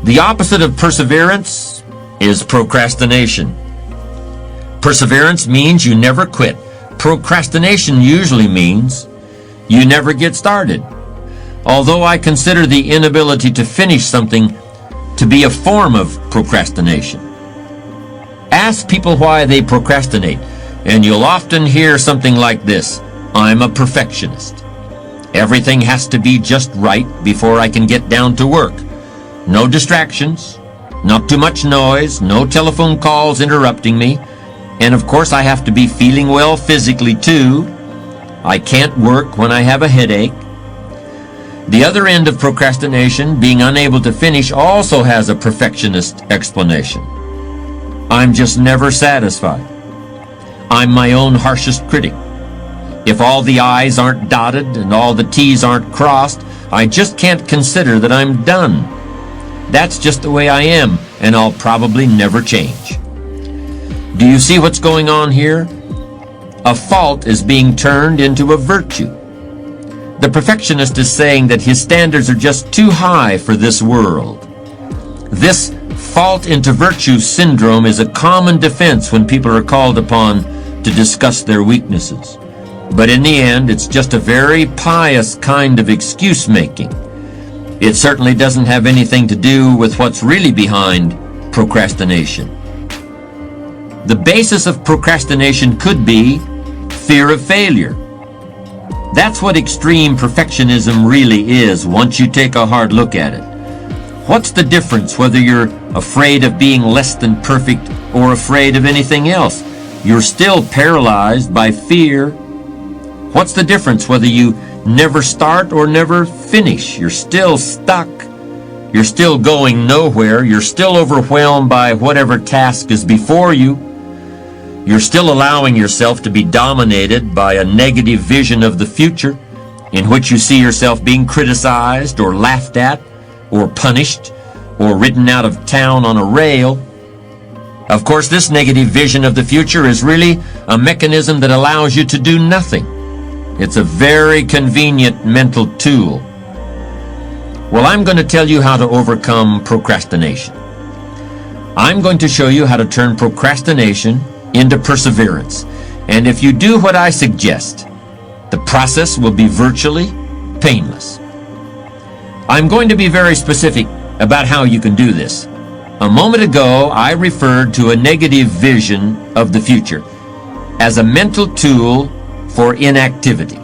The opposite of perseverance is procrastination. Perseverance means you never quit. Procrastination usually means you never get started. Although I consider the inability to finish something to be a form of procrastination. Ask people why they procrastinate, and you'll often hear something like this: I'm a perfectionist. Everything has to be just right before I can get down to work. No distractions, not too much noise, no telephone calls interrupting me, and of course I have to be feeling well physically too. I can't work when I have a headache. The other end of procrastination, being unable to finish, also has a perfectionist explanation. I'm just never satisfied. I'm my own harshest critic. If all the I's aren't dotted and all the T's aren't crossed, I just can't consider that I'm done. That's just the way I am, and I'll probably never change. Do you see what's going on here? A fault is being turned into a virtue. The perfectionist is saying that his standards are just too high for this world. This fault into virtue syndrome is a common defense when people are called upon to discuss their weaknesses. But in the end, it's just a very pious kind of excuse-making. It certainly doesn't have anything to do with what's really behind procrastination. The basis of procrastination could be fear of failure. That's what extreme perfectionism really is once you take a hard look at it. What's the difference whether you're afraid of being less than perfect or afraid of anything else? You're still paralyzed by fear. What's the difference whether you never start or never finish? You're still stuck. You're still going nowhere. You're still overwhelmed by whatever task is before you. You're still allowing yourself to be dominated by a negative vision of the future in which you see yourself being criticized or laughed at or punished or ridden out of town on a rail. Of course, this negative vision of the future is really a mechanism that allows you to do nothing. It's a very convenient mental tool. Well, I'm going to tell you how to overcome procrastination. I'm going to show you how to turn procrastination into perseverance. And if you do what I suggest, the process will be virtually painless. I'm going to be very specific about how you can do this. A moment ago, I referred to a negative vision of the future as a mental tool for inactivity.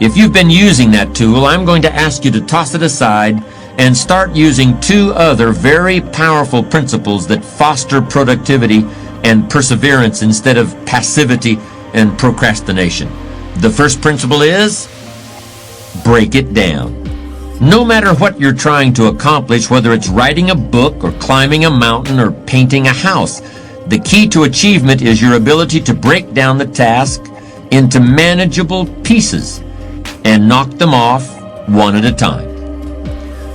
If you've been using that tool, I'm going to ask you to toss it aside and start using two other very powerful principles that foster productivity and perseverance instead of passivity and procrastination. The first principle is break it down. No matter what you're trying to accomplish, whether it's writing a book or climbing a mountain or painting a house, the key to achievement is your ability to break down the task into manageable pieces and knock them off one at a time.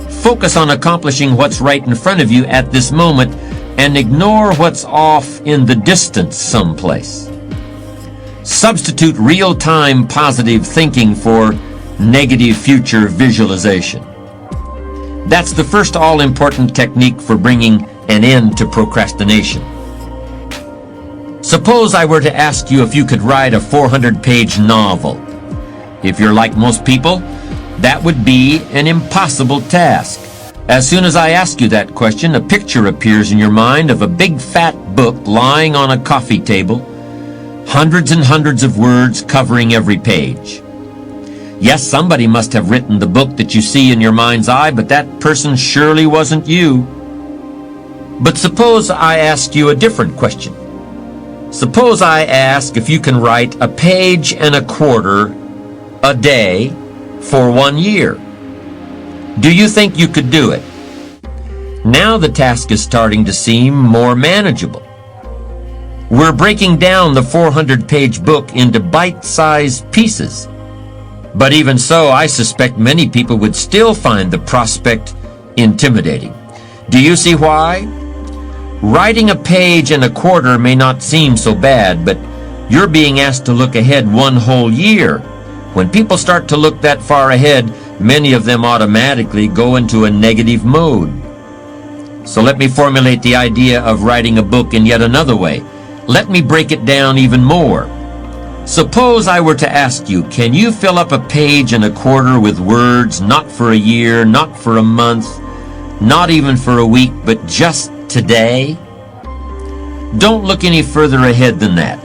Focus on accomplishing what's right in front of you at this moment and ignore what's off in the distance someplace. Substitute real-time positive thinking for negative future visualization. That's the first all-important technique for bringing an end to procrastination. Suppose I were to ask you if you could write a 400-page novel. If you're like most people, that would be an impossible task. As soon as I ask you that question, a picture appears in your mind of a big fat book lying on a coffee table, hundreds and hundreds of words covering every page. Yes, somebody must have written the book that you see in your mind's eye, but that person surely wasn't you. But suppose I ask you a different question. Suppose I ask if you can write a page and a quarter a day for 1 year. Do you think you could do it? Now the task is starting to seem more manageable. We're breaking down the 400-page book into bite-sized pieces. But even so, I suspect many people would still find the prospect intimidating. Do you see why? Writing a page and a quarter may not seem so bad, but you're being asked to look ahead 1 whole year. When people start to look that far ahead, many of them automatically go into a negative mode. So let me formulate the idea of writing a book in yet another way. Let me break it down even more. Suppose I were to ask you, can you fill up a page and a quarter with words, not for a year, not for a month, not even for a week, but just today? Don't look any further ahead than that.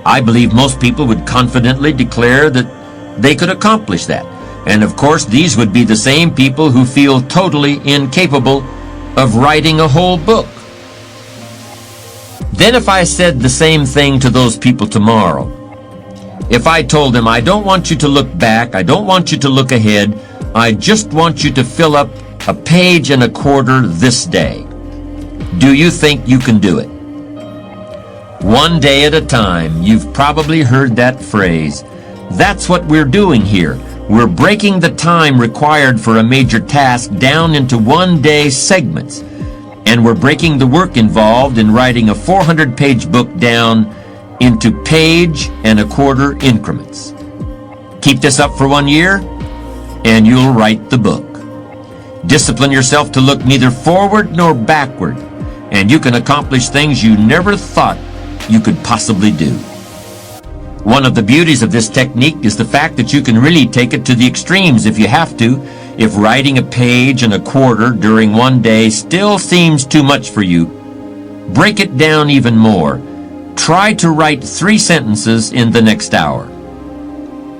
I believe most people would confidently declare that they could accomplish that. And of course, these would be the same people who feel totally incapable of writing a whole book. Then if I said the same thing to those people tomorrow, if I told them, I don't want you to look back, I don't want you to look ahead, I just want you to fill up a page and a quarter this day, do you think you can do it? One day at a time. You've probably heard that phrase. That's what we're doing here. We're breaking the time required for a major task down into one-day segments. And we're breaking the work involved in writing a 400-page book down into page and a quarter increments. Keep this up for 1 year, and you'll write the book. Discipline yourself to look neither forward nor backward, and you can accomplish things you never thought you could possibly do. One of the beauties of this technique is the fact that you can really take it to the extremes if you have to. If writing a page and a quarter during one day still seems too much for you, break it down even more. Try to write 3 sentences in the next hour.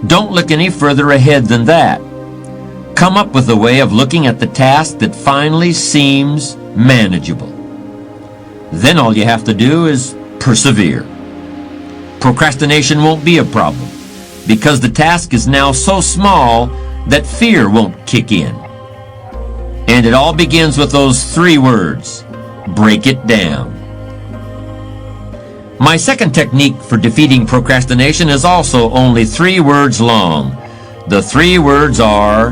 Don't look any further ahead than that. Come up with a way of looking at the task that finally seems manageable. Then all you have to do is persevere. Procrastination won't be a problem because the task is now so small that fear won't kick in. And it all begins with those 3 words: break it down. My second technique for defeating procrastination is also only 3 words long. The 3 words are: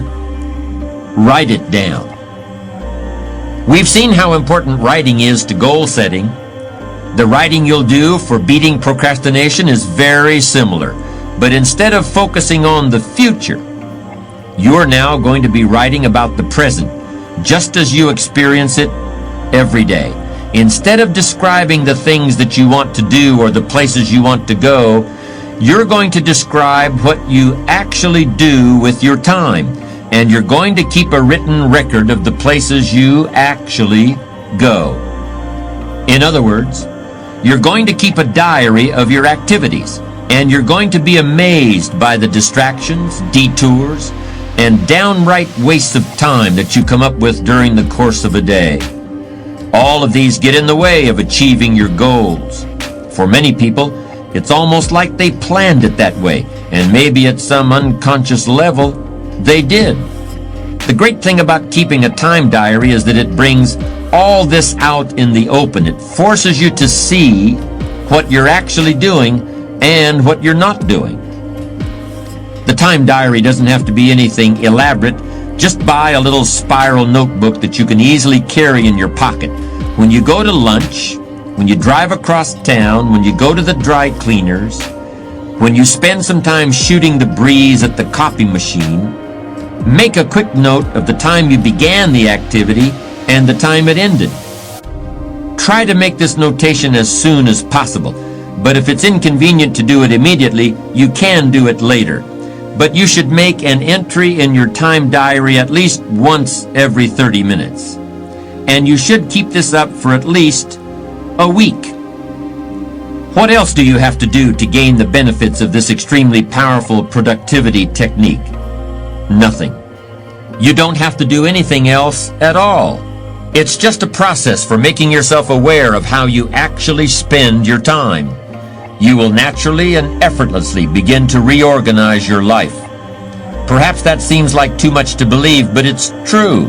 write it down. We've seen how important writing is to goal setting. The writing you'll do for beating procrastination is very similar, but instead of focusing on the future, you're now going to be writing about the present, just as you experience it every day. Instead of describing the things that you want to do or the places you want to go, you're going to describe what you actually do with your time, and you're going to keep a written record of the places you actually go. In other words, you're going to keep a diary of your activities, and you're going to be amazed by the distractions, detours, and downright wastes of time that you come up with during the course of a day. All of these get in the way of achieving your goals. For many people, it's almost like they planned it that way, and maybe at some unconscious level, they did. The great thing about keeping a time diary is that it brings all this out in the open. It forces you to see what you're actually doing and what you're not doing. The time diary doesn't have to be anything elaborate. Just buy a little spiral notebook that you can easily carry in your pocket. When you go to lunch, when you drive across town, when you go to the dry cleaners, when you spend some time shooting the breeze at the copy machine, make a quick note of the time you began the activity and the time it ended. Try to make this notation as soon as possible, but if it's inconvenient to do it immediately, you can do it later. But you should make an entry in your time diary at least once every 30 minutes. And you should keep this up for at least a week. What else do you have to do to gain the benefits of this extremely powerful productivity technique? Nothing. You don't have to do anything else at all. It's just a process for making yourself aware of how you actually spend your time. You will naturally and effortlessly begin to reorganize your life. Perhaps that seems like too much to believe, but it's true.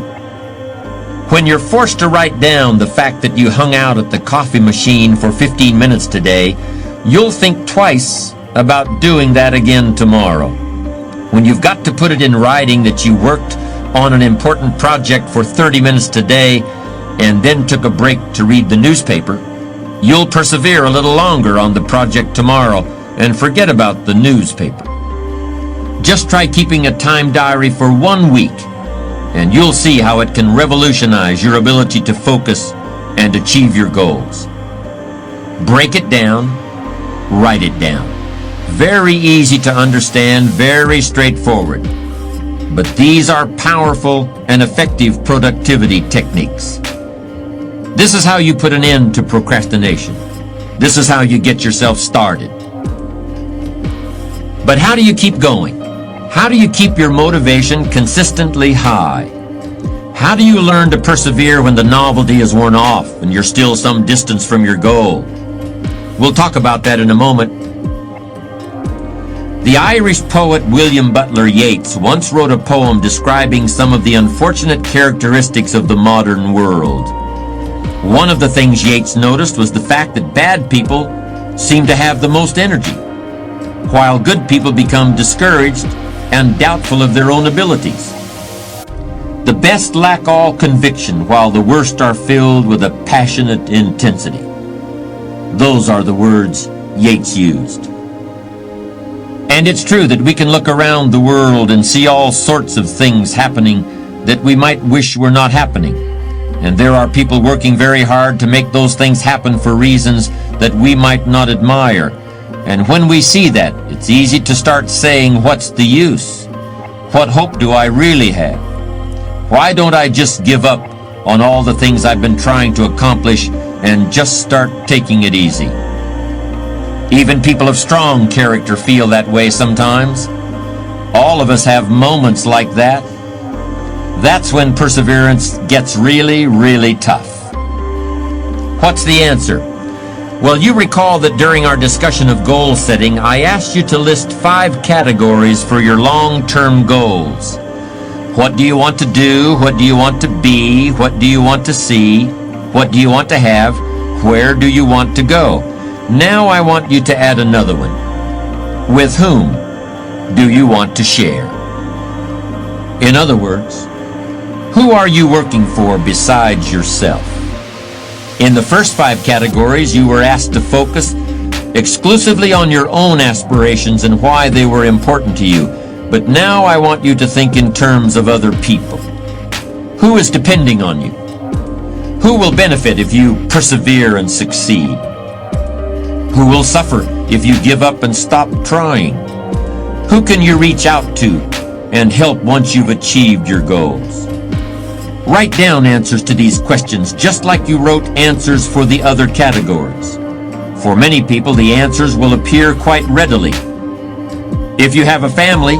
When you're forced to write down the fact that you hung out at the coffee machine for 15 minutes today, you'll think twice about doing that again tomorrow. When you've got to put it in writing that you worked on an important project for 30 minutes today and then took a break to read the newspaper, you'll persevere a little longer on the project tomorrow and forget about the newspaper. Just try keeping a time diary for 1 week. and you'll see how it can revolutionize your ability to focus and achieve your goals. Break it down, write it down. Very easy to understand, very straightforward. But these are powerful and effective productivity techniques. This is how you put an end to procrastination. This is how you get yourself started. But how do you keep going? How do you keep your motivation consistently high? How do you learn to persevere when the novelty is worn off and you're still some distance from your goal? We'll talk about that in a moment. The Irish poet William Butler Yeats once wrote a poem describing some of the unfortunate characteristics of the modern world. One of the things Yeats noticed was the fact that bad people seem to have the most energy, while good people become discouraged and doubtful of their own abilities. The best lack all conviction, while the worst are filled with a passionate intensity. Those are the words Yeats used. And it's true that we can look around the world and see all sorts of things happening that we might wish were not happening. And there are people working very hard to make those things happen for reasons that we might not admire. And when we see that, it's easy to start saying, what's the use? What hope do I really have? Why don't I just give up on all the things I've been trying to accomplish and just start taking it easy? Even people of strong character feel that way sometimes. All of us have moments like that. That's when perseverance gets really, really tough. What's the answer? Well, you recall that during our discussion of goal setting, I asked you to list 5 categories for your long-term goals. What do you want to do? What do you want to be? What do you want to see? What do you want to have? Where do you want to go? Now I want you to add another one. With whom do you want to share? In other words, who are you working for besides yourself? In the first 5 categories, you were asked to focus exclusively on your own aspirations and why they were important to you. But now I want you to think in terms of other people. Who is depending on you? Who will benefit if you persevere and succeed? Who will suffer if you give up and stop trying? Who can you reach out to and help once you've achieved your goals? Write down answers to these questions just like you wrote answers for the other categories. For many people, the answers will appear quite readily. If you have a family,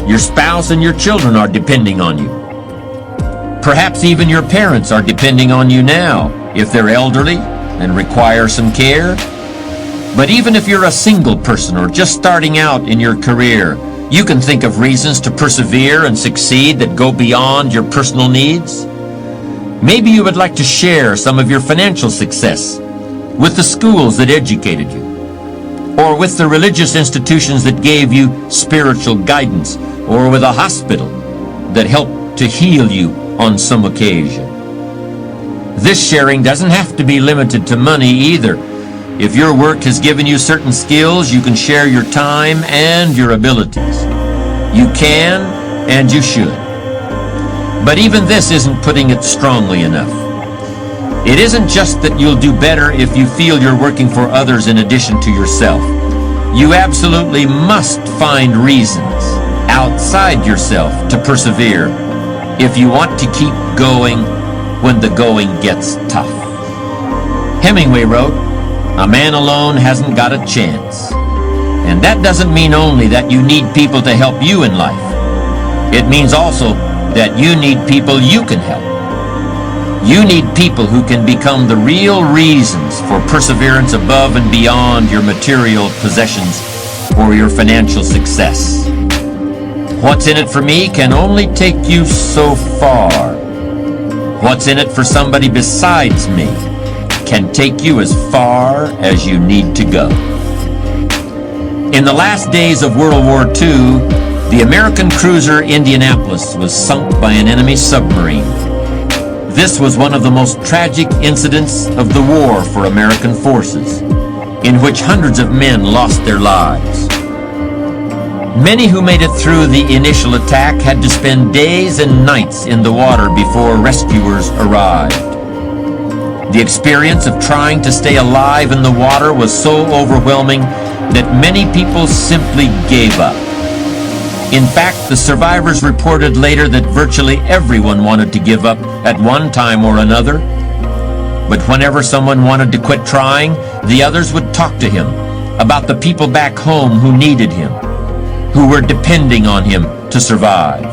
your spouse and your children are depending on you. Perhaps even your parents are depending on you now, if they're elderly and require some care. But even if you're a single person or just starting out in your career, you can think of reasons to persevere and succeed that go beyond your personal needs. Maybe you would like to share some of your financial success with the schools that educated you, or with the religious institutions that gave you spiritual guidance, or with a hospital that helped to heal you on some occasion. This sharing doesn't have to be limited to money either. If your work has given you certain skills, you can share your time and your abilities. You can and you should. But even this isn't putting it strongly enough. It isn't just that you'll do better if you feel you're working for others in addition to yourself. You absolutely must find reasons outside yourself to persevere if you want to keep going when the going gets tough. Hemingway wrote, "A man alone hasn't got a chance." And that doesn't mean only that you need people to help you in life. It means also that you need people you can help. You need people who can become the real reasons for perseverance above and beyond your material possessions or your financial success. What's in it for me can only take you so far. What's in it for somebody besides me can take you as far as you need to go. In the last days of World War II, the American cruiser Indianapolis was sunk by an enemy submarine. This was one of the most tragic incidents of the war for American forces, in which hundreds of men lost their lives. Many who made it through the initial attack had to spend days and nights in the water before rescuers arrived. The experience of trying to stay alive in the water was so overwhelming that many people simply gave up. In fact, the survivors reported later that virtually everyone wanted to give up at one time or another. But whenever someone wanted to quit trying, the others would talk to him about the people back home who needed him, who were depending on him to survive.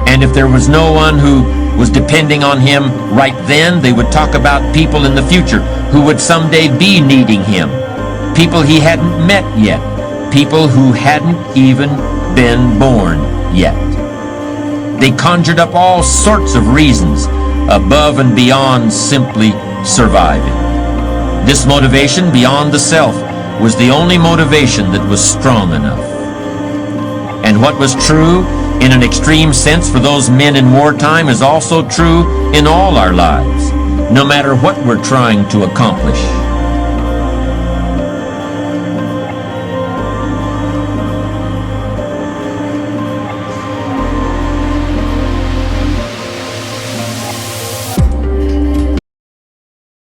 And if there was no one who was depending on him right then, they would talk about people in the future who would someday be needing him, people he hadn't met yet, people who hadn't even been born yet. They conjured up all sorts of reasons above and beyond simply surviving. This motivation beyond the self was the only motivation that was strong enough. And what was true in an extreme sense for those men in wartime is also true in all our lives, no matter what we're trying to accomplish.